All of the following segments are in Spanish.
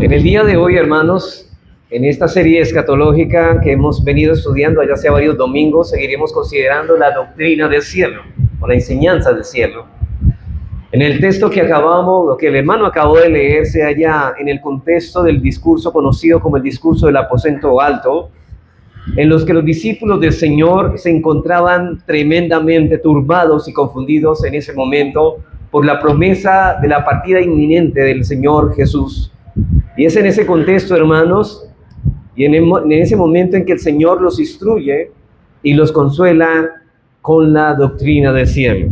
En el día de hoy, hermanos, en esta serie escatológica que hemos venido estudiando ya hace varios domingos, seguiremos considerando la doctrina del cielo, o la enseñanza del cielo. En el texto que lo que el hermano acabó de leer, se halla en el contexto del discurso conocido como el discurso del aposento alto, en los que los discípulos del Señor se encontraban tremendamente turbados y confundidos en ese momento por la promesa de la partida inminente del Señor Jesús. Y es en ese contexto, hermanos, y en ese momento en que el Señor los instruye y los consuela con la doctrina del cielo.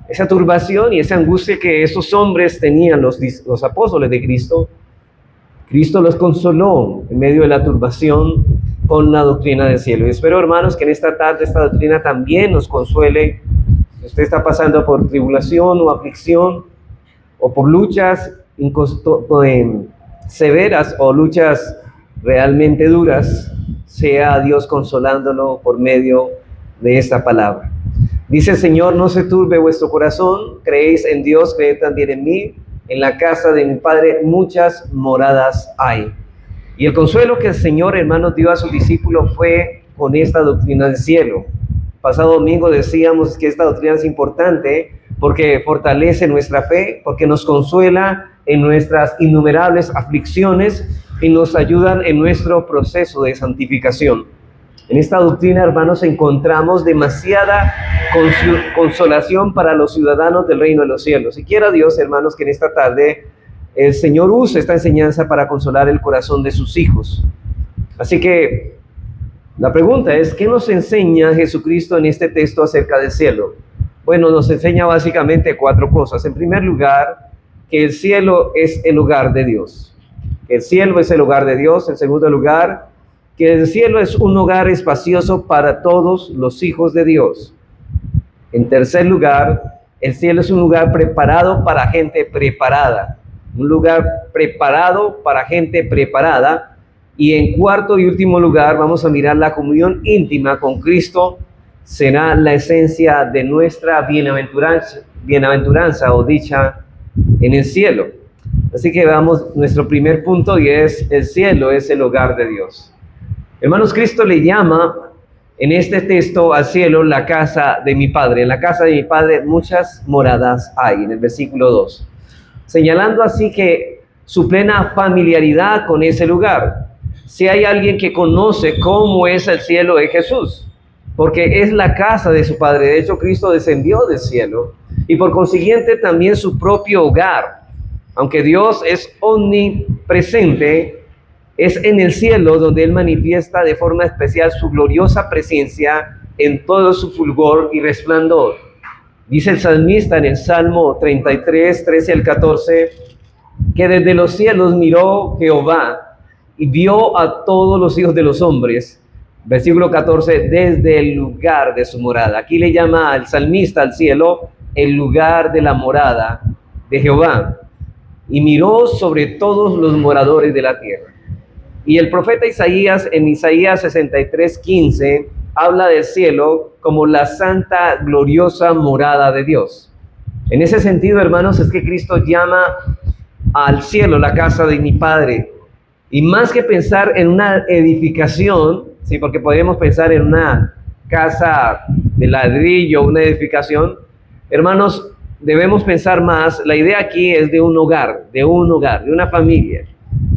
Esa turbación y esa angustia que esos hombres tenían, los apóstoles de Cristo, Cristo los consoló en medio de la turbación con la doctrina del cielo. Y espero, hermanos, que en esta tarde esta doctrina también nos consuele. Si usted está pasando por tribulación o aflicción, o por luchas severas o luchas realmente duras, sea Dios consolándolo por medio de esta palabra. Dice el Señor: no se turbe vuestro corazón, creéis en Dios, creed también en mí. En la casa de mi Padre muchas moradas hay. Y el consuelo que el Señor, hermanos, dio a sus discípulos fue con esta doctrina del cielo. Pasado domingo decíamos que esta doctrina es importante porque fortalece nuestra fe, porque nos consuela en nuestras innumerables aflicciones y nos ayudan en nuestro proceso de santificación. En esta doctrina, hermanos, encontramos demasiada consolación para los ciudadanos del reino de los cielos. Y quiera Dios, hermanos, que en esta tarde el Señor use esta enseñanza para consolar el corazón de sus hijos. Así que la pregunta es: ¿qué nos enseña Jesucristo en este texto acerca del cielo? Bueno, nos enseña básicamente 4 cosas. En primer lugar, que el cielo es el hogar de Dios. Que el cielo es el hogar de Dios. En segundo lugar, que el cielo es un hogar espacioso para todos los hijos de Dios. En tercer lugar, el cielo es un lugar preparado para gente preparada. Un lugar preparado para gente preparada. Y en cuarto y último lugar, vamos a mirar la comunión íntima con Cristo. Será la esencia de nuestra bienaventuranza o dicha en el cielo. Así que veamos nuestro primer punto, y es: el cielo es el hogar de Dios. Hermanos, Cristo le llama en este texto al cielo la casa de mi Padre. En la casa de mi Padre muchas moradas hay, en el versículo 2. Señalando así que su plena familiaridad con ese lugar. Si hay alguien que conoce cómo es el cielo, es Jesús, porque es la casa de su Padre. De hecho, Cristo descendió del cielo y por consiguiente también su propio hogar. Aunque Dios es omnipresente, es en el cielo donde Él manifiesta de forma especial su gloriosa presencia en todo su fulgor y resplandor. Dice el salmista en el Salmo 33, 13 al 14, que desde los cielos miró Jehová y vio a todos los hijos de los hombres. Versículo 14, desde el lugar de su morada. Aquí le llama al salmista al cielo el lugar de la morada de Jehová. Y miró sobre todos los moradores de la tierra. Y el profeta Isaías, en Isaías 63, 15, habla del cielo como la santa, gloriosa morada de Dios. En ese sentido, hermanos, es que Cristo llama al cielo la casa de mi Padre. Y más que pensar en una edificación, sí, porque podríamos pensar en una casa de ladrillo, una edificación, hermanos, debemos pensar más. La idea aquí es de un hogar, de una familia.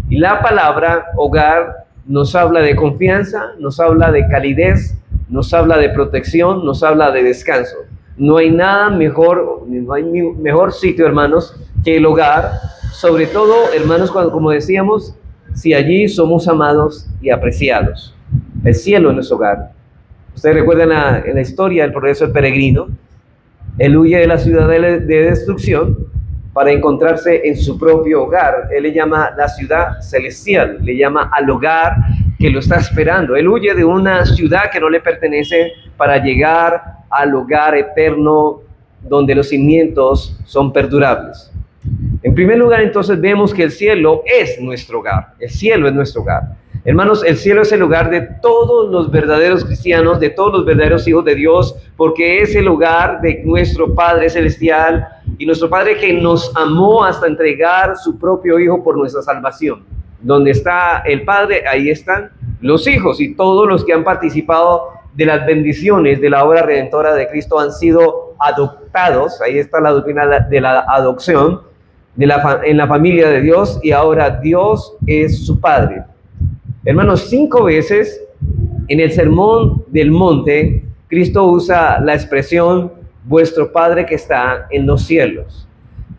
Y la palabra hogar nos habla de confianza, nos habla de calidez, nos habla de protección, nos habla de descanso. No hay nada mejor, no hay mejor sitio, hermanos, que el hogar. Sobre todo, hermanos, cuando, como decíamos, si allí somos amados y apreciados. El cielo es nuestro hogar. Ustedes recuerdan en la historia del progreso del peregrino. Él huye de la ciudad de destrucción para encontrarse en su propio hogar. Él le llama la ciudad celestial, le llama al hogar que lo está esperando. Él huye de una ciudad que no le pertenece para llegar al hogar eterno donde los cimientos son perdurables. En primer lugar, entonces, vemos que el cielo es nuestro hogar. El cielo es nuestro hogar. Hermanos, el cielo es el hogar de todos los verdaderos cristianos, de todos los verdaderos hijos de Dios, porque es el hogar de nuestro Padre Celestial, y nuestro Padre que nos amó hasta entregar su propio Hijo por nuestra salvación. Donde está el Padre, ahí están los hijos, y todos los que han participado de las bendiciones de la obra redentora de Cristo han sido adoptados. Ahí está la doctrina de la adopción en la familia de Dios, y ahora Dios es su Padre. Hermanos, 5 veces en el Sermón del Monte, Cristo usa la expresión vuestro Padre que está en los cielos.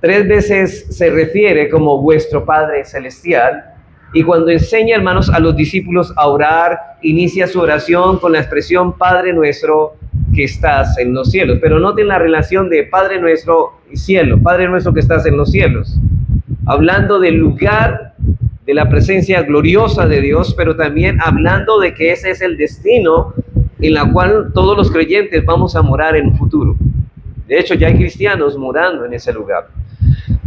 3 veces se refiere como vuestro Padre celestial, y cuando enseña, hermanos, a los discípulos a orar, inicia su oración con la expresión Padre nuestro que estás en los cielos. Pero noten la relación de Padre nuestro y cielo, Padre nuestro que estás en los cielos, hablando del lugar de la presencia gloriosa de Dios, pero también hablando de que ese es el destino en la cual todos los creyentes vamos a morar en un futuro. De hecho, ya hay cristianos morando en ese lugar.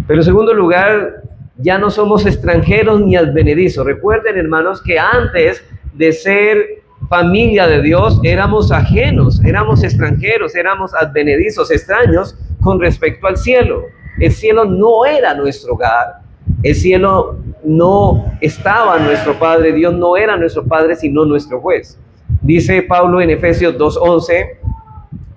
Pero en segundo lugar, ya no somos extranjeros ni advenedizos. Recuerden, hermanos, que antes de ser familia de Dios éramos ajenos, éramos extranjeros, éramos advenedizos, extraños con respecto al cielo. El cielo no era nuestro hogar, el cielo no estaba nuestro Padre, Dios no era nuestro Padre, sino nuestro juez. Dice Pablo en Efesios 2:11,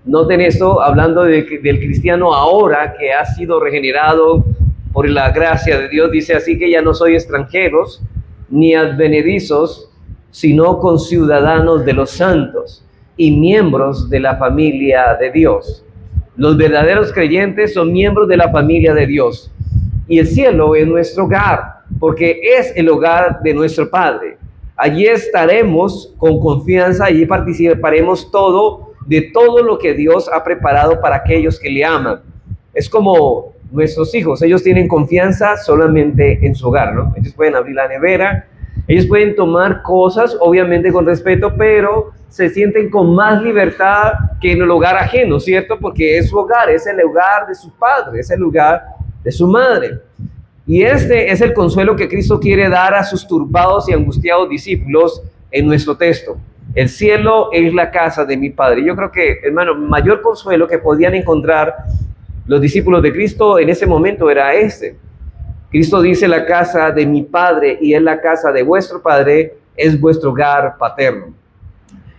noten esto, hablando del cristiano ahora que ha sido regenerado por la gracia de Dios, dice: así que ya no soy extranjeros ni advenedizos, sino conciudadanos de los santos y miembros de la familia de Dios. Los verdaderos creyentes son miembros de la familia de Dios, y el cielo es nuestro hogar, porque es el hogar de nuestro Padre. Allí estaremos con confianza, allí participaremos de todo lo que Dios ha preparado para aquellos que le aman. Es como nuestros hijos, ellos tienen confianza solamente en su hogar, ¿no? Ellos pueden abrir la nevera, ellos pueden tomar cosas, obviamente con respeto, pero se sienten con más libertad que en el hogar ajeno, ¿cierto? Porque es su hogar, es el hogar de su padre, es el lugar de su madre. Y este es el consuelo que Cristo quiere dar a sus turbados y angustiados discípulos en nuestro texto. El cielo es la casa de mi Padre. Yo creo que, hermano, mayor consuelo que podían encontrar los discípulos de Cristo en ese momento era este. Cristo dice: la casa de mi Padre, y es la casa de vuestro Padre, es vuestro hogar paterno.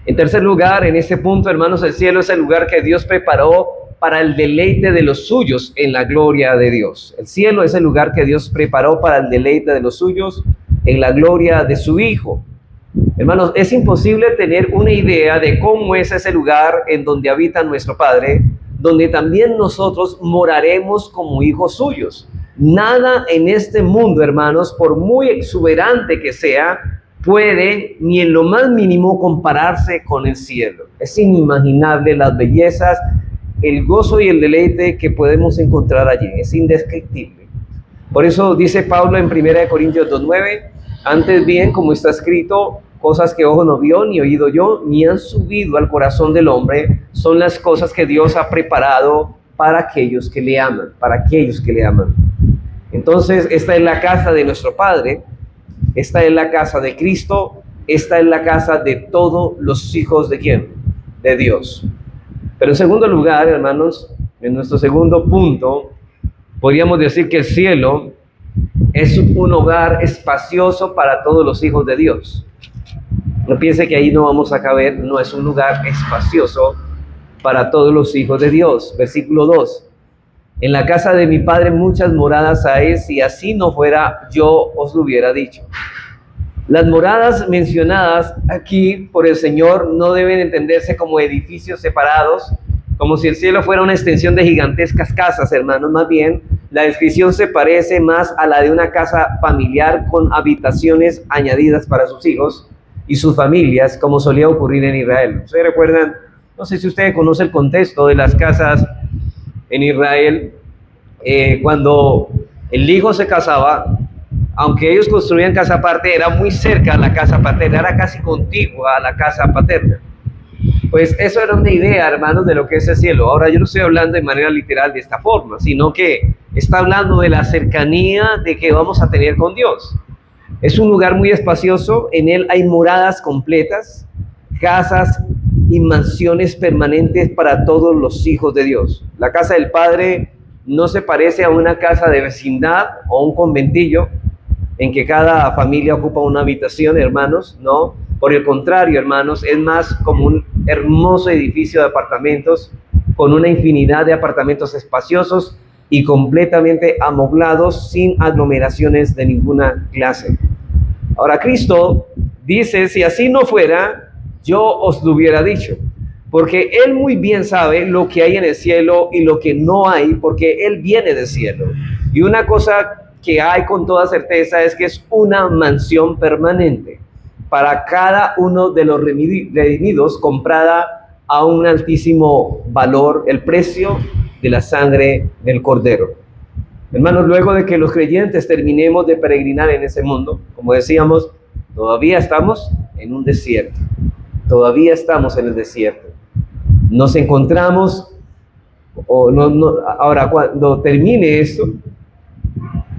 En tercer lugar, en este punto, hermanos, el cielo es el lugar que Dios preparó para el deleite de los suyos en la gloria de Dios. El cielo es el lugar que Dios preparó para el deleite de los suyos en la gloria de su Hijo. Hermanos, es imposible tener una idea de cómo es ese lugar en donde habita nuestro Padre, donde también nosotros moraremos como hijos suyos. Nada en este mundo, hermanos, por muy exuberante que sea, puede ni en lo más mínimo compararse con el cielo. Es inimaginable las bellezas, el gozo y el deleite que podemos encontrar allí. Es indescriptible. Por eso dice Pablo en 1 Corintios 2:9, antes bien, como está escrito, cosas que ojo no vio, ni oído yo, ni han subido al corazón del hombre, son las cosas que Dios ha preparado para aquellos que le aman, para aquellos que le aman. Entonces, esta es la casa de nuestro Padre, esta es la casa de Cristo, esta es la casa de todos los hijos de ¿quién? De Dios. Pero en segundo lugar, hermanos, en nuestro segundo punto, podríamos decir que el cielo es un hogar espacioso para todos los hijos de Dios. No piense que ahí no vamos a caber, no es un lugar espacioso para todos los hijos de Dios. Versículo 2. En la casa de mi Padre muchas moradas hay, si así no fuera, yo os lo hubiera dicho. Las moradas mencionadas aquí por el Señor no deben entenderse como edificios separados, como si el cielo fuera una extensión de gigantescas casas, hermanos. Más bien, la descripción se parece más a la de una casa familiar con habitaciones añadidas para sus hijos y sus familias, como solía ocurrir en Israel. Ustedes recuerdan, no sé si ustedes conocen el contexto de las casas en Israel, cuando el hijo se casaba, aunque ellos construían casa aparte, era muy cerca a la casa paterna, era casi contigua a la casa paterna. Pues eso era una idea, hermanos, de lo que es el cielo. Ahora, yo no estoy hablando de manera literal de esta forma, sino que está hablando de la cercanía de que vamos a tener con Dios. Es un lugar muy espacioso, en él hay moradas completas, casas y mansiones permanentes para todos los hijos de Dios. La casa del Padre no se parece a una casa de vecindad o un conventillo en que cada familia ocupa una habitación, hermanos, no. Por el contrario, hermanos, es más como un hermoso edificio de apartamentos con una infinidad de apartamentos espaciosos y completamente amoblados, sin aglomeraciones de ninguna clase. Ahora, Cristo dice, si así no fuera, yo os lo hubiera dicho, porque Él muy bien sabe lo que hay en el cielo y lo que no hay, porque Él viene del cielo. Y una cosa que hay con toda certeza es que es una mansión permanente para cada uno de los redimidos, comprada a un altísimo valor, el precio de la sangre del Cordero. Hermanos, luego de que los creyentes terminemos de peregrinar en ese mundo, como decíamos, todavía estamos en un desierto. Todavía estamos en el desierto. Nos encontramos, ahora cuando termine esto,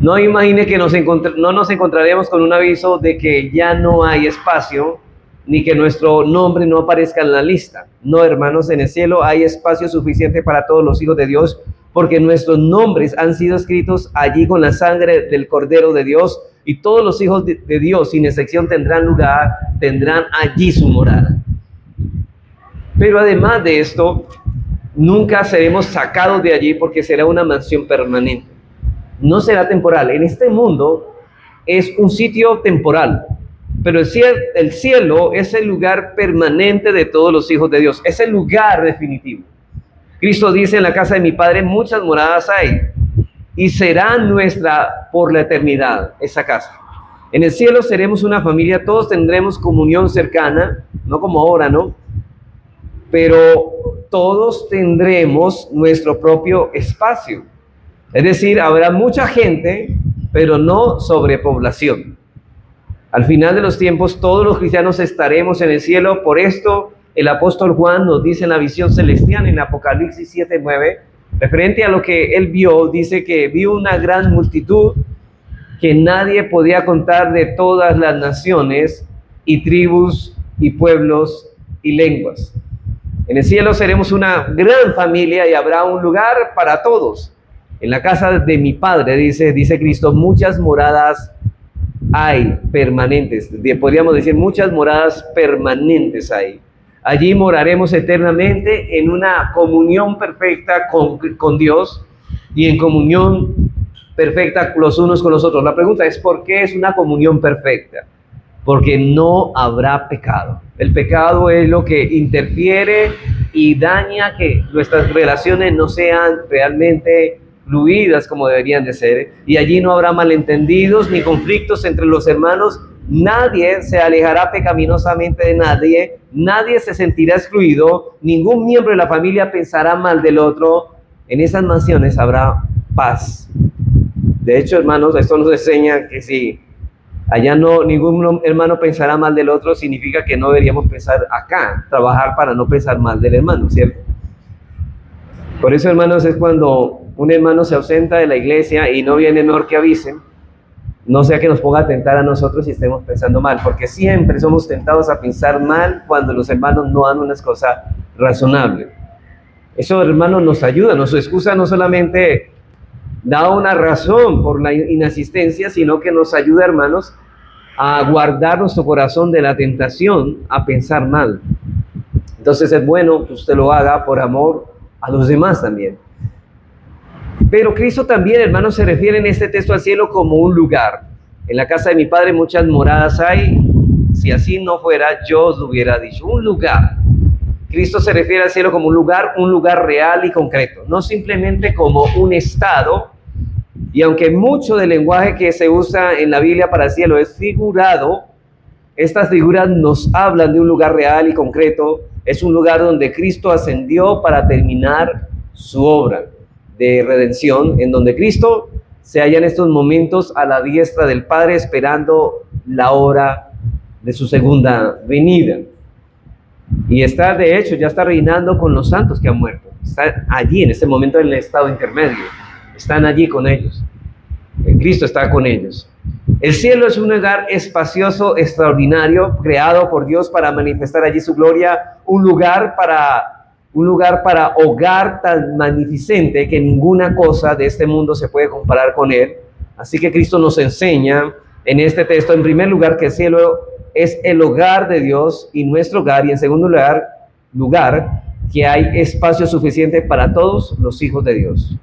no imagine que no nos encontraremos con un aviso de que ya no hay espacio, ni que nuestro nombre no aparezca en la lista. No, hermanos, en el cielo hay espacio suficiente para todos los hijos de Dios, porque nuestros nombres han sido escritos allí con la sangre del Cordero de Dios, y todos los hijos de Dios, sin excepción, tendrán allí su morada. Pero además de esto, nunca seremos sacados de allí, porque será una mansión permanente. No será temporal. En este mundo es un sitio temporal, pero el cielo es el lugar permanente de todos los hijos de Dios. Es el lugar definitivo. Cristo dice, en la casa de mi Padre muchas moradas hay, y será nuestra por la eternidad esa casa. En el cielo seremos una familia, todos tendremos comunión cercana, no como ahora, ¿no? Pero todos tendremos nuestro propio espacio. Es decir, habrá mucha gente, pero no sobrepoblación. Al final de los tiempos, todos los cristianos estaremos en el cielo. Por esto, el apóstol Juan nos dice en la visión celestial, en Apocalipsis 7:9, referente a lo que él vio, dice que vio una gran multitud que nadie podía contar, de todas las naciones y tribus y pueblos y lenguas. En el cielo seremos una gran familia y habrá un lugar para todos. En la casa de mi Padre, dice Cristo, muchas moradas hay permanentes. Podríamos decir, muchas moradas permanentes hay. Allí moraremos eternamente en una comunión perfecta con Dios y en comunión perfecta los unos con los otros. La pregunta es, ¿por qué es una comunión perfecta? Porque no habrá pecado. El pecado es lo que interfiere y daña que nuestras relaciones no sean realmente fluidas como deberían de ser, y allí no habrá malentendidos ni conflictos entre los hermanos. Nadie se alejará pecaminosamente de nadie, nadie se sentirá excluido, ningún miembro de la familia pensará mal del otro. En esas mansiones habrá paz. De hecho, hermanos, esto nos enseña que si allá ningún hermano pensará mal del otro, significa que no deberíamos pensar acá, trabajar para no pensar mal del hermano, ¿cierto? Por eso, hermanos, es cuando un hermano se ausenta de la iglesia y no viene, mejor que avisen, no sea que nos ponga a tentar a nosotros y estemos pensando mal, porque siempre somos tentados a pensar mal cuando los hermanos no dan unas cosas razonables. Eso, hermanos, nos ayuda, nos excusa, no solamente da una razón por la inasistencia, sino que nos ayuda, hermanos, a guardar nuestro corazón de la tentación a pensar mal. Entonces es bueno que usted lo haga por amor a los demás también. Pero Cristo también, hermanos, se refiere en este texto al cielo como un lugar. En la casa de mi Padre muchas moradas hay. Si así no fuera, yo os lo hubiera dicho. Un lugar. Cristo se refiere al cielo como un lugar real y concreto. No simplemente como un estado. Y aunque mucho del lenguaje que se usa en la Biblia para el cielo es figurado, estas figuras nos hablan de un lugar real y concreto. Es un lugar donde Cristo ascendió para terminar su obra de redención, en donde Cristo se halla en estos momentos a la diestra del Padre, esperando la hora de su segunda venida. Y está, de hecho, ya está reinando con los santos que han muerto. Está allí en este momento en el estado intermedio. Están allí con ellos. Cristo está con ellos. El cielo es un lugar espacioso, extraordinario, creado por Dios para manifestar allí su gloria, un lugar para un lugar para hogar tan magnificente que ninguna cosa de este mundo se puede comparar con él. Así que Cristo nos enseña en este texto, en primer lugar, que el cielo es el hogar de Dios y nuestro hogar, y en segundo lugar, que hay espacio suficiente para todos los hijos de Dios.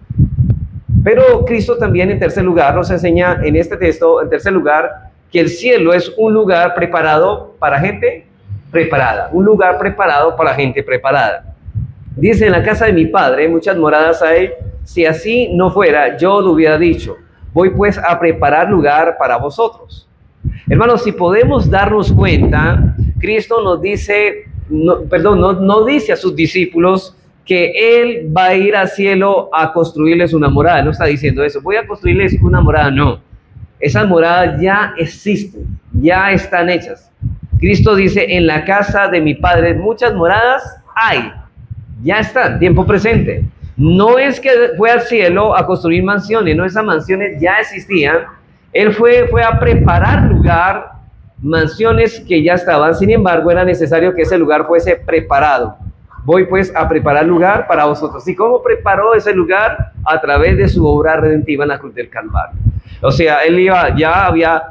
Pero Cristo también, en tercer lugar, nos enseña en este texto, en tercer lugar, que el cielo es un lugar preparado para gente preparada, un lugar preparado para gente preparada. Dice, en la casa de mi Padre muchas moradas hay, si así no fuera, yo lo hubiera dicho, voy pues a preparar lugar para vosotros. Hermanos, si podemos darnos cuenta, Cristo nos dice, no dice a sus discípulos que Él va a ir al cielo a construirles una morada. No está diciendo eso, voy a construirles una morada, no. Esas moradas ya existen, ya están hechas. Cristo dice, en la casa de mi Padre muchas moradas hay. Ya están, tiempo presente. No es que fue al cielo a construir mansiones, no, esas mansiones ya existían. Él fue a preparar lugar, mansiones que ya estaban. Sin embargo, era necesario que ese lugar fuese preparado. Voy pues a preparar lugar para vosotros. ¿Y cómo preparó ese lugar? A través de su obra redentiva en la cruz del Calvario. O sea, él ya había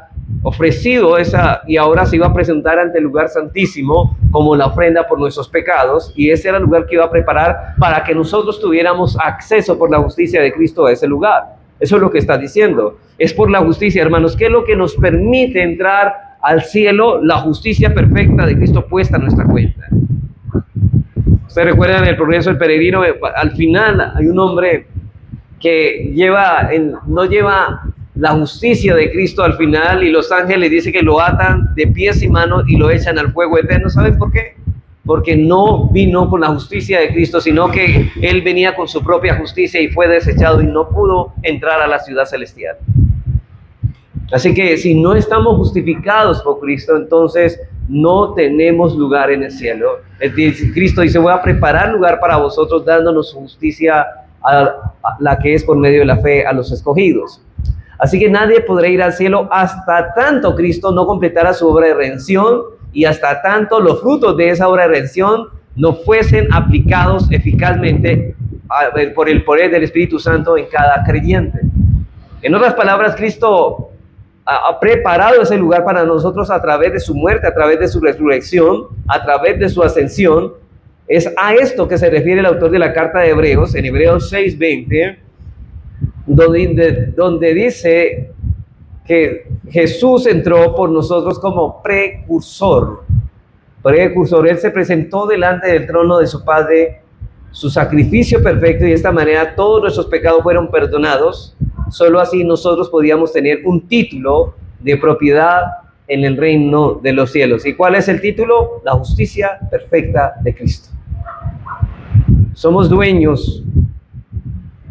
ofrecido esa, y ahora se iba a presentar ante el lugar santísimo como la ofrenda por nuestros pecados, y ese era el lugar que iba a preparar para que nosotros tuviéramos acceso por la justicia de Cristo a ese lugar. Eso es lo que está diciendo, es por la justicia, hermanos, que es lo que nos permite entrar al cielo, la justicia perfecta de Cristo puesta en nuestra cuenta. Ustedes recuerdan el progreso del peregrino, al final hay un hombre que no lleva la justicia de Cristo al final, y los ángeles dicen que lo atan de pies y manos y lo echan al fuego eterno. ¿Saben por qué? Porque no vino con la justicia de Cristo, sino que él venía con su propia justicia y fue desechado y no pudo entrar a la ciudad celestial. Así que si no estamos justificados por Cristo, entonces no tenemos lugar en el cielo. Cristo dice, voy a preparar lugar para vosotros, dándonos justicia a la que es por medio de la fe a los escogidos. Así que nadie podrá ir al cielo hasta tanto Cristo no completara su obra de redención y hasta tanto los frutos de esa obra de redención no fuesen aplicados eficazmente por el poder del Espíritu Santo en cada creyente. En otras palabras, Cristo ha preparado ese lugar para nosotros a través de su muerte, a través de su resurrección, a través de su ascensión. Es a esto que se refiere el autor de la carta de Hebreos, en Hebreos 6:20, donde dice que Jesús entró por nosotros como precursor. Él se presentó delante del trono de su Padre, su sacrificio perfecto, y de esta manera todos nuestros pecados fueron perdonados. Solo así nosotros podíamos tener un título de propiedad en el reino de los cielos. ¿Y cuál es el título? La justicia perfecta de Cristo. Somos dueños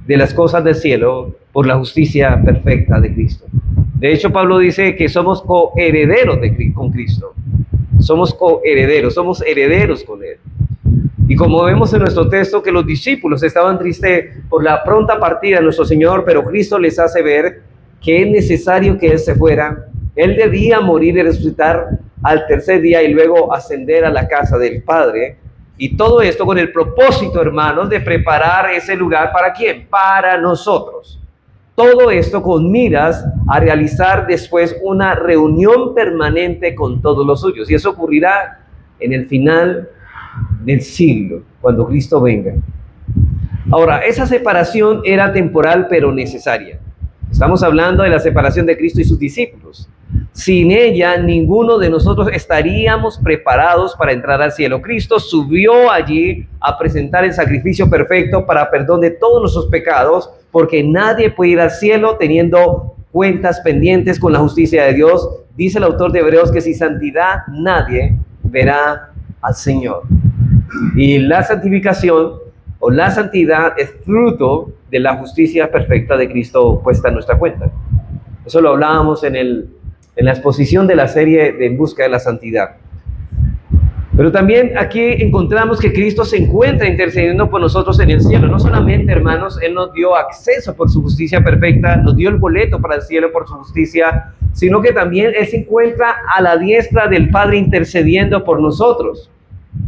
de las cosas del cielo por la justicia perfecta de Cristo. De hecho, Pablo dice que somos coherederos con Cristo. Somos coherederos, somos herederos con Él. Y como vemos en nuestro texto, que los discípulos estaban tristes por la pronta partida de nuestro Señor, pero Cristo les hace ver que es necesario que Él se fuera. Él debía morir y resucitar al tercer día y luego ascender a la casa del Padre. Y todo esto con el propósito, hermanos, de preparar ese lugar. ¿Para quién? Para nosotros. Todo esto con miras a realizar después una reunión permanente con todos los suyos. Y eso ocurrirá en el final del siglo, cuando Cristo venga. Ahora, esa separación era temporal pero necesaria. Estamos hablando de la separación de Cristo y sus discípulos. Sin ella, ninguno de nosotros estaríamos preparados para entrar al cielo. Cristo subió allí a presentar el sacrificio perfecto para perdón de todos nuestros pecados, porque nadie puede ir al cielo teniendo cuentas pendientes con la justicia de Dios. Dice el autor de Hebreos que sin santidad nadie verá al Señor. Y la santificación o la santidad es fruto de la justicia perfecta de Cristo puesta en nuestra cuenta. Eso lo hablábamos en la exposición de la serie de En Busca de la Santidad. Pero también aquí encontramos que Cristo se encuentra intercediendo por nosotros en el cielo. No solamente, hermanos, Él nos dio acceso por su justicia perfecta, nos dio el boleto para el cielo por su justicia, sino que también Él se encuentra a la diestra del Padre intercediendo por nosotros.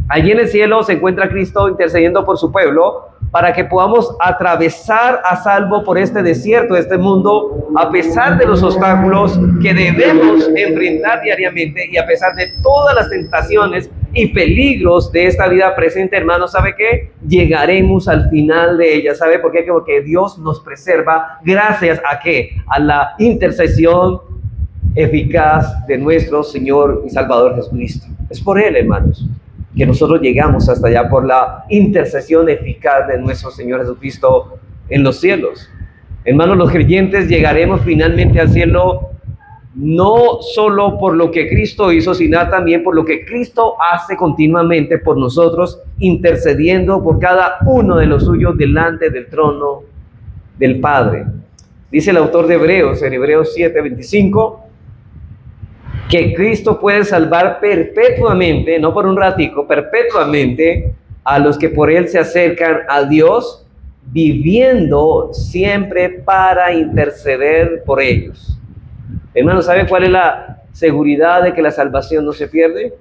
Allí en el cielo se encuentra Cristo intercediendo por su pueblo para que podamos atravesar a salvo por este desierto, este mundo, a pesar de los obstáculos que debemos enfrentar diariamente y a pesar de todas las tentaciones y peligros de esta vida presente, hermano. ¿Sabe qué? Llegaremos al final de ella. ¿Sabe por qué? Porque Dios nos preserva gracias a ¿qué? A la intercesión eficaz de nuestro Señor y Salvador Jesucristo. Es por Él, hermanos, que nosotros llegamos hasta allá, por la intercesión eficaz de nuestro Señor Jesucristo en los cielos. Hermanos, los creyentes llegaremos finalmente al cielo no solo por lo que Cristo hizo, sino también por lo que Cristo hace continuamente por nosotros, intercediendo por cada uno de los suyos delante del trono del Padre. Dice el autor de Hebreos, en Hebreos 7:25, que Cristo puede salvar perpetuamente, no por un ratico, perpetuamente a los que por Él se acercan a Dios, viviendo siempre para interceder por ellos. Hermanos, ¿sabe cuál es la seguridad de que la salvación no se pierde?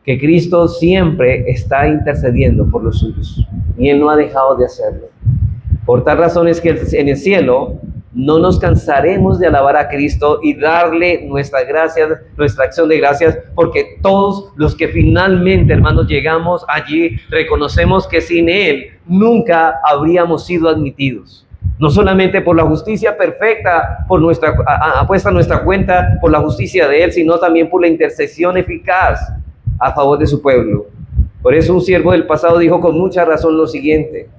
Que Cristo siempre está intercediendo por los suyos y Él no ha dejado de hacerlo. Por tal razón es que en el cielo no nos cansaremos de alabar a Cristo y darle nuestra gracia, nuestra acción de gracias, porque todos los que finalmente, hermanos, llegamos allí, reconocemos que sin Él nunca habríamos sido admitidos. No solamente por la justicia perfecta, por puesta a nuestra cuenta, por la justicia de Él, sino también por la intercesión eficaz a favor de su pueblo. Por eso un siervo del pasado dijo con mucha razón lo siguiente: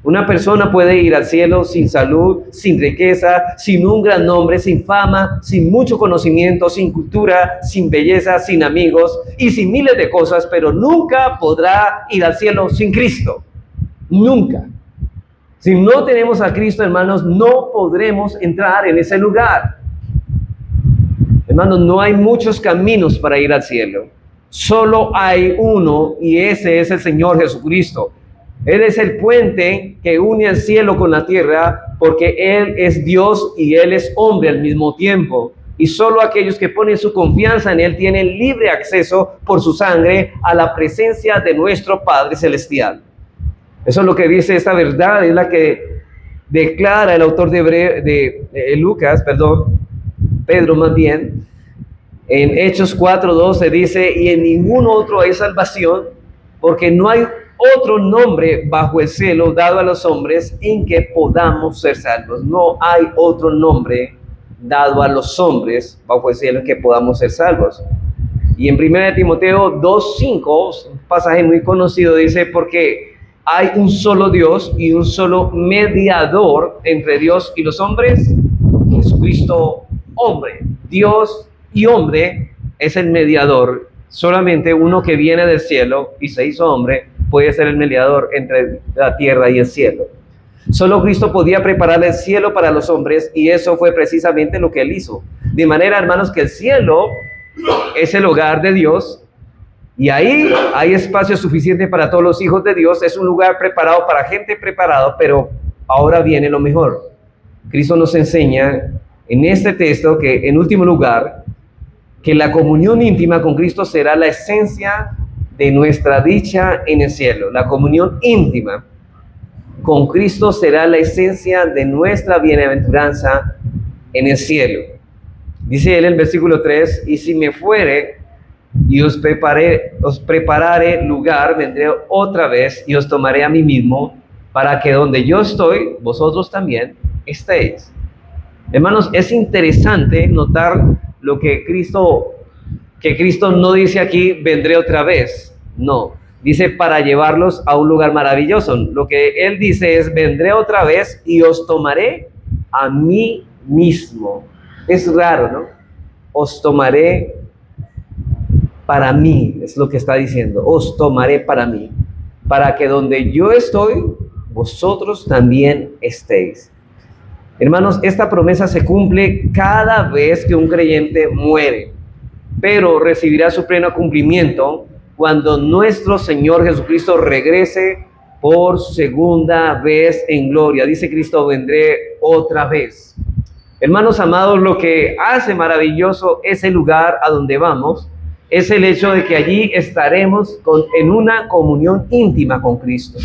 una persona puede ir al cielo sin salud, sin riqueza, sin un gran nombre, sin fama, sin mucho conocimiento, sin cultura, sin belleza, sin amigos y sin miles de cosas, pero nunca podrá ir al cielo sin Cristo. Nunca. Si no tenemos a Cristo, hermanos, no podremos entrar en ese lugar. Hermanos, no hay muchos caminos para ir al cielo. Solo hay uno, y ese es el Señor Jesucristo. Él es el puente que une el cielo con la tierra, porque Él es Dios y Él es hombre al mismo tiempo. Y solo aquellos que ponen su confianza en Él tienen libre acceso por su sangre a la presencia de nuestro Padre Celestial. Eso es lo que dice esta verdad, es la que declara el autor de Lucas, Pedro más bien. En Hechos 4:12 dice: y en ningún otro hay salvación, porque no hay otro nombre bajo el cielo dado a los hombres en que podamos ser salvos. No hay otro nombre dado a los hombres bajo el cielo en que podamos ser salvos. Y en 1 Timoteo 2:5, un pasaje muy conocido, dice: porque hay un solo Dios y un solo mediador entre Dios y los hombres, Jesucristo hombre. Dios y hombre es el mediador. Solamente uno que viene del cielo y se hizo hombre puede ser el mediador entre la tierra y el cielo. Solo Cristo podía preparar el cielo para los hombres, y eso fue precisamente lo que Él hizo. De manera, hermanos, que el cielo es el hogar de Dios, y ahí hay espacio suficiente para todos los hijos de Dios. Es un lugar preparado para gente preparada, pero ahora viene lo mejor. Cristo nos enseña en este texto que, en último lugar, que la comunión íntima con Cristo será la esencia de nuestra dicha en el cielo. La comunión íntima con Cristo será la esencia de nuestra bienaventuranza en el cielo. Dice él en el versículo 3: y si me fuere y os prepararé lugar, vendré otra vez y os tomaré a mí mismo, para que donde yo estoy, vosotros también estéis. Hermanos, es interesante notar lo que Cristo no dice aquí: vendré otra vez. No, dice para llevarlos a un lugar maravilloso. Lo que Él dice es: vendré otra vez y os tomaré a mí mismo. Es raro, ¿no? Os tomaré para mí, es lo que está diciendo. Os tomaré para mí, para que donde yo estoy, vosotros también estéis. Hermanos, esta promesa se cumple cada vez que un creyente muere, pero recibirá su pleno cumplimiento cuando nuestro Señor Jesucristo regrese por segunda vez en gloria. Dice Cristo: vendré otra vez. Hermanos amados, lo que hace maravilloso ese lugar a donde vamos es el hecho de que allí estaremos en una comunión íntima con Cristo.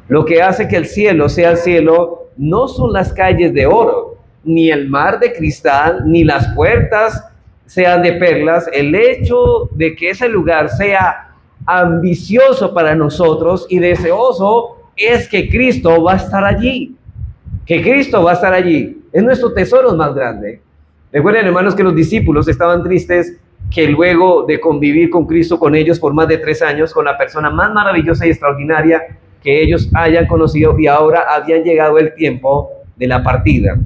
Lo que hace que el cielo sea el cielo no son las calles de oro, ni el mar de cristal, ni las puertas sean de perlas. El hecho de que ese lugar sea ambicioso para nosotros y deseoso es que Cristo va a estar allí. Que Cristo va a estar allí. Es nuestro tesoro más grande. Recuerden, hermanos, que los discípulos estaban tristes que luego de convivir con Cristo, con ellos por más de 3 años, con la persona más maravillosa y extraordinaria que ellos hayan conocido, y ahora habían llegado el tiempo de la partida.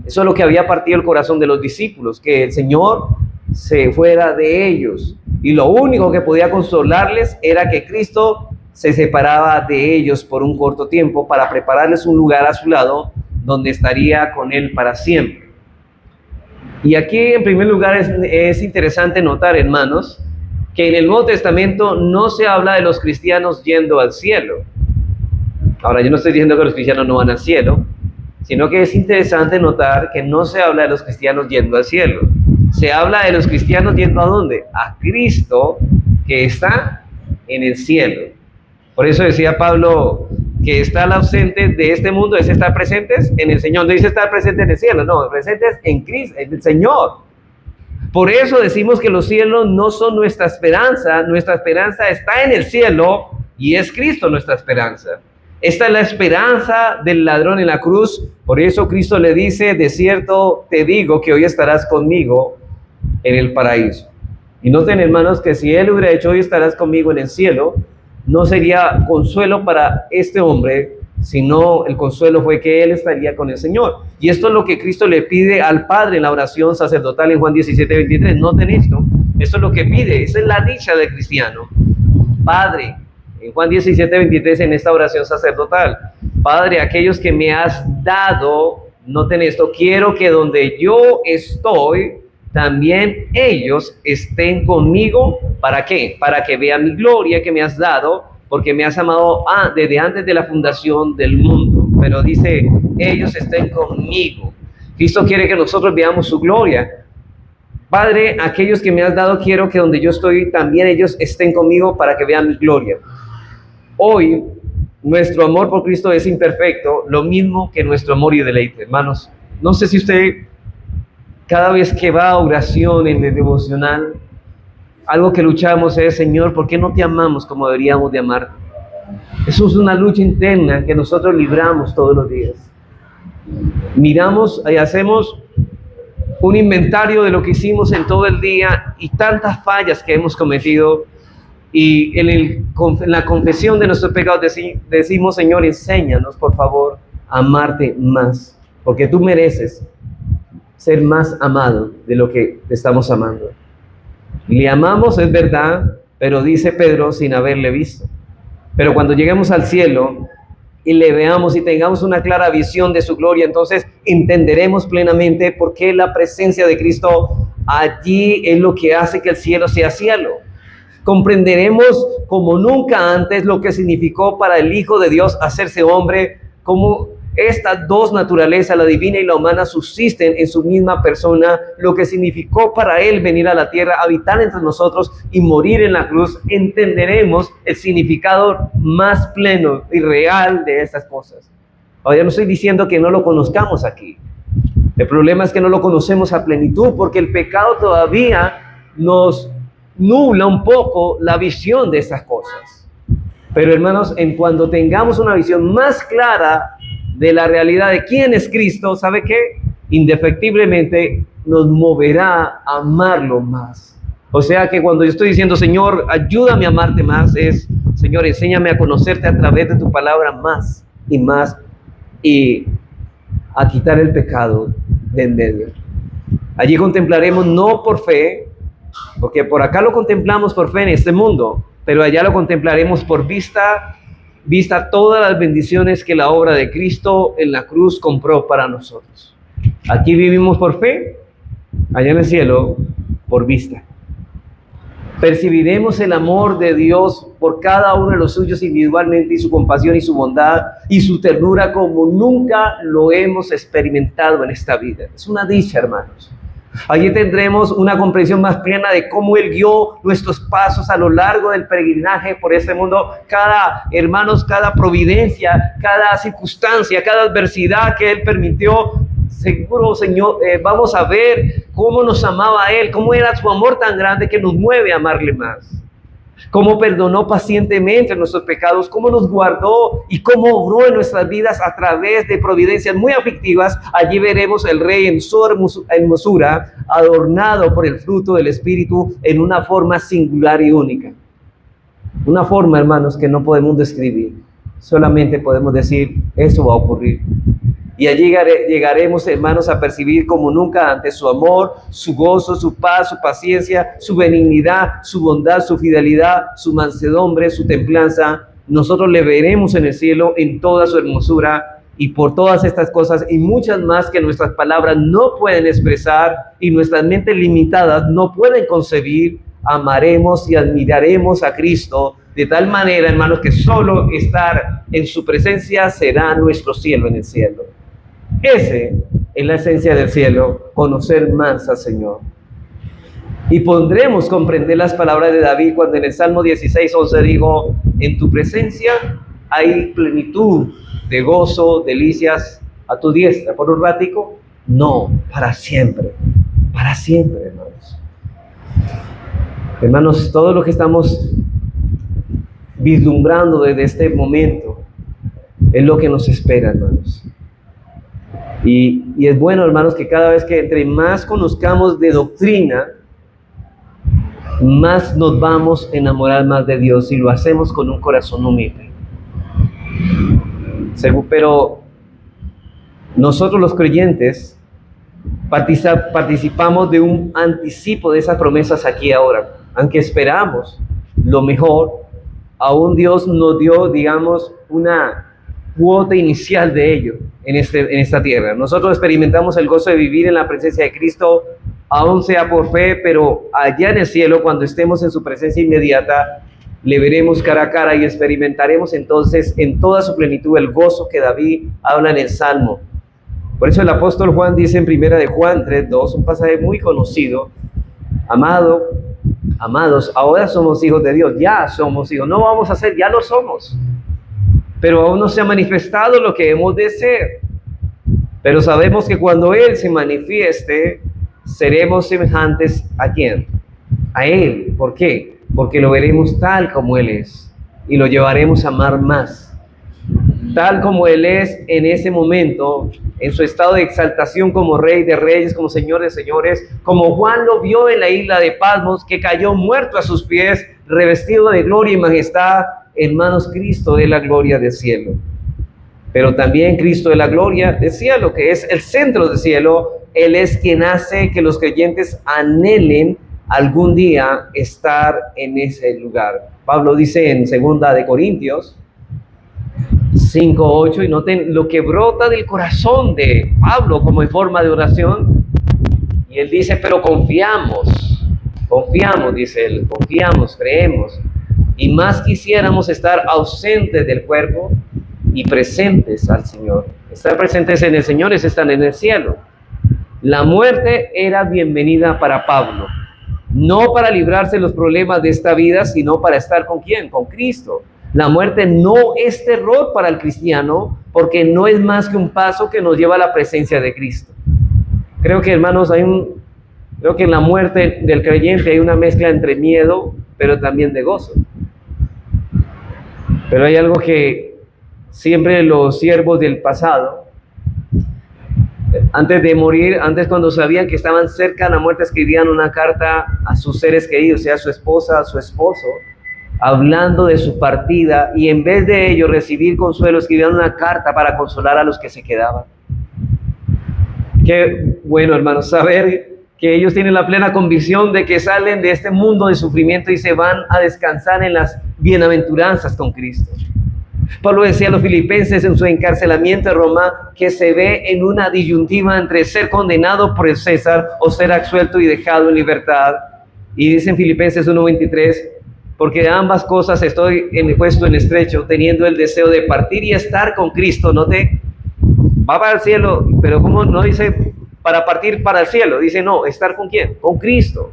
Eso es lo que había partido el corazón de los discípulos, que el Señor se fuera de ellos. Y lo único que podía consolarles era que Cristo se separaba de ellos por un corto tiempo para prepararles un lugar a su lado donde estaría con Él para siempre. Y aquí, en primer lugar, es interesante notar, hermanos, que en el Nuevo Testamento no se habla de los cristianos yendo al cielo. Ahora, yo no estoy diciendo que los cristianos no van al cielo, sino que es interesante notar que no se habla de los cristianos yendo al cielo. Se habla de los cristianos yendo ¿a dónde? A Cristo, que está en el cielo. Por eso decía Pablo que estar ausente de este mundo es estar presentes en el Señor. No dice estar presente en el cielo, no, presentes en Cristo, en el Señor. Por eso decimos que los cielos no son nuestra esperanza está en el cielo y es Cristo nuestra esperanza. Esta es la esperanza del ladrón en la cruz. Por eso Cristo le dice, de cierto te digo que hoy estarás conmigo en el paraíso. Y noten, hermanos, que si Él hubiera dicho hoy estarás conmigo en el cielo, no sería consuelo para este hombre, sino el consuelo fue que Él estaría con el Señor. Y esto es lo que Cristo le pide al Padre en la oración sacerdotal en Juan 17:23. Noten esto, esto es lo que pide, esa es la dicha del cristiano. Padre, en Juan 17:23, en esta oración sacerdotal, Padre, aquellos que me has dado, noten esto, quiero que donde yo estoy, también ellos estén conmigo. ¿Para qué? Para que vean mi gloria que me has dado, porque me has amado desde antes de la fundación del mundo. Pero dice, ellos estén conmigo. Cristo quiere que nosotros veamos su gloria. Padre, aquellos que me has dado, quiero que donde yo estoy, también ellos estén conmigo para que vean mi gloria. Hoy, nuestro amor por Cristo es imperfecto, lo mismo que nuestro amor y deleite. Hermanos, no sé si usted, cada vez que va a oración en el devocional, algo que luchamos es, Señor, ¿por qué no te amamos como deberíamos de amarte? Eso es una lucha interna que nosotros libramos todos los días. Miramos y hacemos un inventario de lo que hicimos en todo el día y tantas fallas que hemos cometido. Y en la confesión de nuestros pecados decimos, Señor, enséñanos, por favor, a amarte más, porque tú mereces ser más amado de lo que te estamos amando. Le amamos, es verdad, pero dice Pedro, sin haberle visto. Pero cuando lleguemos al cielo y le veamos y tengamos una clara visión de su gloria, entonces entenderemos plenamente por qué la presencia de Cristo allí es lo que hace que el cielo sea cielo. Comprenderemos como nunca antes lo que significó para el Hijo de Dios hacerse hombre, como estas dos naturalezas, la divina y la humana, subsisten en su misma persona, lo que significó para Él venir a la tierra, habitar entre nosotros y morir en la cruz. Entenderemos el significado más pleno y real de estas cosas. Ahora, yo no estoy diciendo que no lo conozcamos aquí. El problema es que no lo conocemos a plenitud, porque el pecado todavía nos nubla un poco la visión de estas cosas. Pero, hermanos, en cuando tengamos una visión más clara de la realidad de quién es Cristo, ¿sabe qué? Indefectiblemente nos moverá a amarlo más. O sea que cuando yo estoy diciendo, Señor, ayúdame a amarte más, es, Señor, enséñame a conocerte a través de tu palabra más y a quitar el pecado de en medio. Allí contemplaremos no por fe, porque por acá lo contemplamos por fe en este mundo, pero allá lo contemplaremos por vista todas las bendiciones que la obra de Cristo en la cruz compró para nosotros. Aquí vivimos por fe, allá en el cielo por vista. Percibiremos el amor de Dios por cada uno de los suyos individualmente, y su compasión y su bondad y su ternura como nunca lo hemos experimentado en esta vida. Es una dicha, hermanos. Allí tendremos una comprensión más plena de cómo Él guió nuestros pasos a lo largo del peregrinaje por este mundo. Hermanos, cada providencia, cada circunstancia, cada adversidad que Él permitió, seguro, Señor, vamos a ver cómo nos amaba Él, cómo era su amor tan grande que nos mueve a amarle más. Cómo perdonó pacientemente nuestros pecados, cómo nos guardó y cómo obró en nuestras vidas a través de providencias muy aflictivas. Allí veremos el Rey en su hermosura, adornado por el fruto del Espíritu en una forma singular y única. Una forma, hermanos, que no podemos describir. Solamente podemos decir, eso va a ocurrir. Y allí llegaremos, hermanos, a percibir como nunca antes su amor, su gozo, su paz, su paciencia, su benignidad, su bondad, su fidelidad, su mansedumbre, su templanza. Nosotros le veremos en el cielo en toda su hermosura, y por todas estas cosas y muchas más que nuestras palabras no pueden expresar y nuestras mentes limitadas no pueden concebir, amaremos y admiraremos a Cristo de tal manera, hermanos, que solo estar en su presencia será nuestro cielo en el cielo. Ese es la esencia del cielo, conocer más al Señor. Y podremos comprender las palabras de David cuando en el Salmo 16:11 dijo, en tu presencia hay plenitud de gozo, delicias a tu diestra. ¿Por un ratico? No, para siempre, hermanos. Hermanos, todo lo que estamos vislumbrando desde este momento es lo que nos espera, hermanos. Y es bueno, hermanos, que cada vez que entre más conozcamos de doctrina, más nos vamos a enamorar más de Dios, y lo hacemos con un corazón humilde. Pero nosotros los creyentes participamos de un anticipo de esas promesas aquí ahora. Aunque esperamos lo mejor, aún Dios nos dio, digamos, una cuota inicial de ello en esta tierra. Nosotros experimentamos el gozo de vivir en la presencia de Cristo, aún sea por fe, pero allá en el cielo, cuando estemos en su presencia inmediata, le veremos cara a cara y experimentaremos entonces en toda su plenitud el gozo que David habla en el Salmo. Por eso el apóstol Juan dice en 1 de Juan 3:2, un pasaje muy conocido, amados, ahora somos hijos de Dios, ya somos hijos, no vamos a ser, ya lo somos, pero aún no se ha manifestado lo que hemos de ser. Pero sabemos que cuando Él se manifieste, seremos semejantes ¿a quién? A Él. ¿Por qué? Porque lo veremos tal como Él es y lo llevaremos a amar más. Tal como Él es en ese momento, en su estado de exaltación como Rey de Reyes, como Señor de Señores, como Juan lo vio en la isla de Patmos, que cayó muerto a sus pies, revestido de gloria y majestad. Hermanos, Cristo de la gloria del cielo, pero también Cristo de la gloria del cielo, que es el centro del cielo. Él es quien hace que los creyentes anhelen algún día estar en ese lugar. Pablo dice en 2 de Corintios 5:8, y noten lo que brota del corazón de Pablo como en forma de oración, y él dice, pero confiamos, dice él, confiamos, creemos, y más quisiéramos estar ausentes del cuerpo y presentes al Señor. Estar presentes en el Señor es estar en el cielo. La muerte era bienvenida para Pablo, no para librarse de los problemas de esta vida, sino para estar ¿con quién? Con Cristo. La muerte no es terror para el cristiano, porque no es más que un paso que nos lleva a la presencia de Cristo. Creo que, hermanos, creo que en la muerte del creyente hay una mezcla entre miedo, pero también de gozo. Pero hay algo que siempre los siervos del pasado, antes de morir, antes cuando sabían que estaban cerca de la muerte, escribían una carta a sus seres queridos, sea su esposa, su esposo, hablando de su partida, y en vez de ello recibir consuelo, escribían una carta para consolar a los que se quedaban. Qué bueno, hermanos, saber que ellos tienen la plena convicción de que salen de este mundo de sufrimiento y se van a descansar en las bienaventuranzas con Cristo. Pablo decía a los filipenses en su encarcelamiento en Roma que se ve en una disyuntiva entre ser condenado por el César o ser absuelto y dejado en libertad. Y dice en Filipenses 1:23, porque de ambas cosas estoy puesto en estrecho, teniendo el deseo de partir y estar con Cristo. Note, va para el cielo, pero como no dice para partir para el cielo. Dice, no, ¿estar con quién? Con Cristo,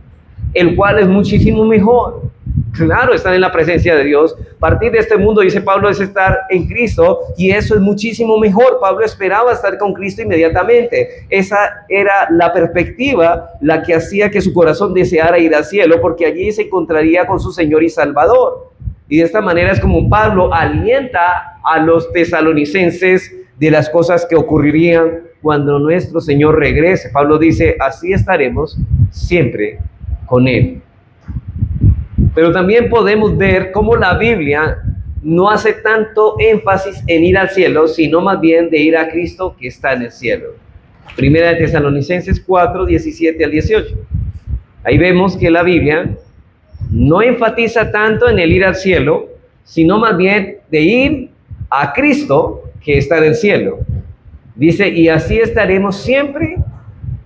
el cual es muchísimo mejor. Claro, estar en la presencia de Dios. Partir de este mundo, dice Pablo, es estar en Cristo, y eso es muchísimo mejor. Pablo esperaba estar con Cristo inmediatamente. Esa era la perspectiva la que hacía que su corazón deseara ir al cielo, porque allí se encontraría con su Señor y Salvador. Y de esta manera es como Pablo alienta a los tesalonicenses de las cosas que ocurrirían cuando nuestro Señor regrese. Pablo dice, así estaremos siempre con Él. Pero también podemos ver cómo la Biblia no hace tanto énfasis en ir al cielo, sino más bien de ir a Cristo que está en el cielo. Primera de Tesalonicenses 4, 17 al 18. Ahí vemos que la Biblia no enfatiza tanto en el ir al cielo, sino más bien de ir a Cristo que está en el cielo. Dice, y así estaremos siempre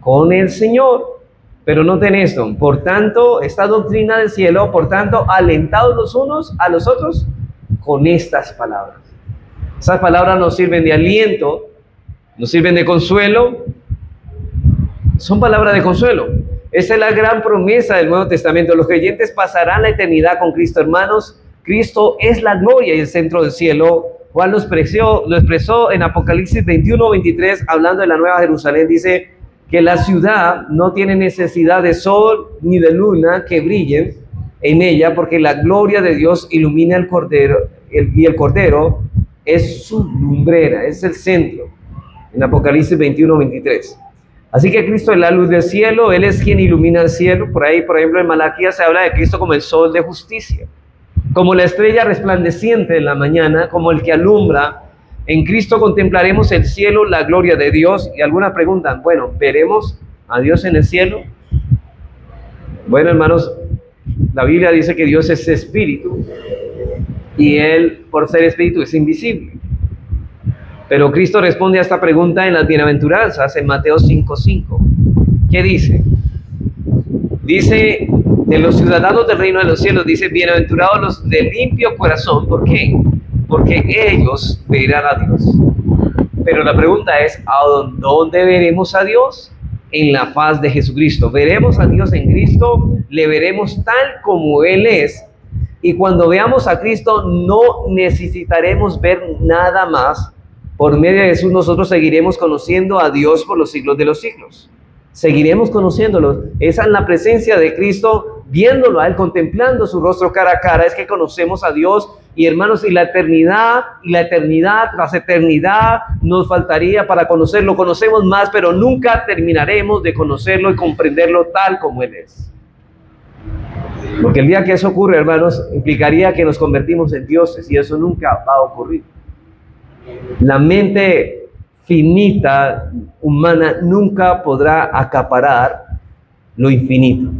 con el Señor. Pero noten esto, por tanto, esta doctrina del cielo, por tanto, alentados los unos a los otros con estas palabras. Esas palabras nos sirven de aliento, nos sirven de consuelo, son palabras de consuelo. Esa es la gran promesa del Nuevo Testamento. Los creyentes pasarán la eternidad con Cristo, hermanos. Cristo es la gloria y el centro del cielo. Juan lo expresó en Apocalipsis 21, 23, hablando de la Nueva Jerusalén. Dice que la ciudad no tiene necesidad de sol ni de luna que brillen en ella, porque la gloria de Dios ilumina el Cordero, y el Cordero es su lumbrera, es el centro, en Apocalipsis 21, 23. Así que Cristo es la luz del cielo, Él es quien ilumina el cielo. Por ahí, por ejemplo, en Malaquías se habla de Cristo como el sol de justicia, como la estrella resplandeciente en la mañana, como el que alumbra. En Cristo contemplaremos el cielo, la gloria de Dios. Y algunas preguntan, bueno, ¿veremos a Dios en el cielo? Bueno, hermanos, la Biblia dice que Dios es espíritu y Él, por ser espíritu, es invisible. Pero Cristo responde a esta pregunta en las bienaventuranzas, en Mateo 5:5. ¿Qué dice? Dice, de los ciudadanos del reino de los cielos, dice, bienaventurados los de limpio corazón. ¿Por qué? Porque ellos verán a Dios. Pero la pregunta es, ¿a dónde veremos a Dios? En la faz de Jesucristo. Veremos a Dios en Cristo, le veremos tal como Él es. Y cuando veamos a Cristo, no necesitaremos ver nada más. Por medio de Jesús nosotros seguiremos conociendo a Dios por los siglos de los siglos. Seguiremos conociéndolo. Esa es la presencia de Cristo, viéndolo a Él, contemplando su rostro cara a cara, es que conocemos a Dios. Y hermanos, y la eternidad tras eternidad nos faltaría para conocerlo. Conocemos más, pero nunca terminaremos de conocerlo y comprenderlo tal como Él es. Porque el día que eso ocurre, hermanos, implicaría que nos convertimos en dioses, y eso nunca va a ocurrir. La mente finita humana nunca podrá acaparar lo infinito.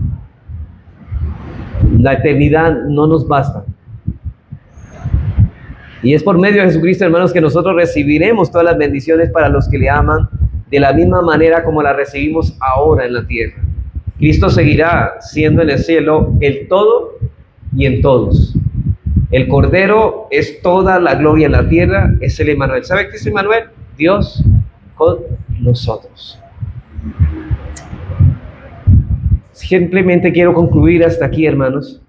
La eternidad no nos basta. Y es por medio de Jesucristo, hermanos, que nosotros recibiremos todas las bendiciones para los que le aman, de la misma manera como las recibimos ahora en la tierra. Cristo seguirá siendo en el cielo el todo y en todos. El Cordero es toda la gloria en la tierra, es el Emmanuel. ¿Sabe qué es Emmanuel? Dios con nosotros. Simplemente quiero concluir hasta aquí, hermanos.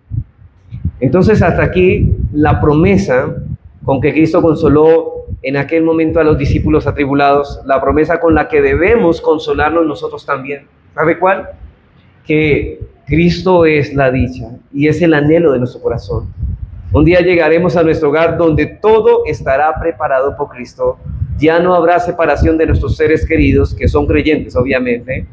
Entonces, hasta aquí la promesa con que Cristo consoló en aquel momento a los discípulos atribulados, la promesa con la que debemos consolarnos nosotros también. ¿Sabe cuál? Que Cristo es la dicha y es el anhelo de nuestro corazón. Un día llegaremos a nuestro hogar donde todo estará preparado por Cristo. Ya no habrá separación de nuestros seres queridos, que son creyentes, obviamente.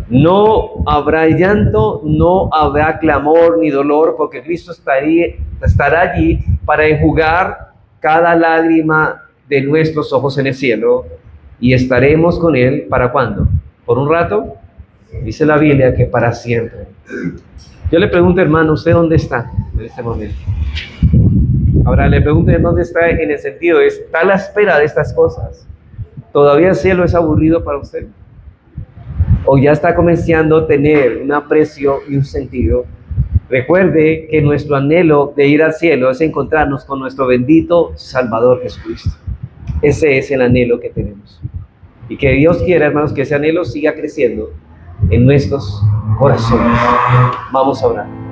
No habrá llanto, no habrá clamor ni dolor, porque Cristo estará allí para enjugar cada lágrima de nuestros ojos en el cielo, y estaremos con Él, ¿para cuándo? ¿Por un rato? Dice la Biblia que para siempre. Yo le pregunto, hermano, ¿usted dónde está en este momento? Ahora le pregunto dónde está en el sentido, ¿está a la espera de estas cosas? ¿Todavía el cielo es aburrido para usted? ¿O ya está comenzando a tener un aprecio y un sentido? Recuerde que nuestro anhelo de ir al cielo es encontrarnos con nuestro bendito Salvador Jesucristo. Ese es el anhelo que tenemos. Y que Dios quiera, hermanos, que ese anhelo siga creciendo en nuestros corazones. Vamos a orar.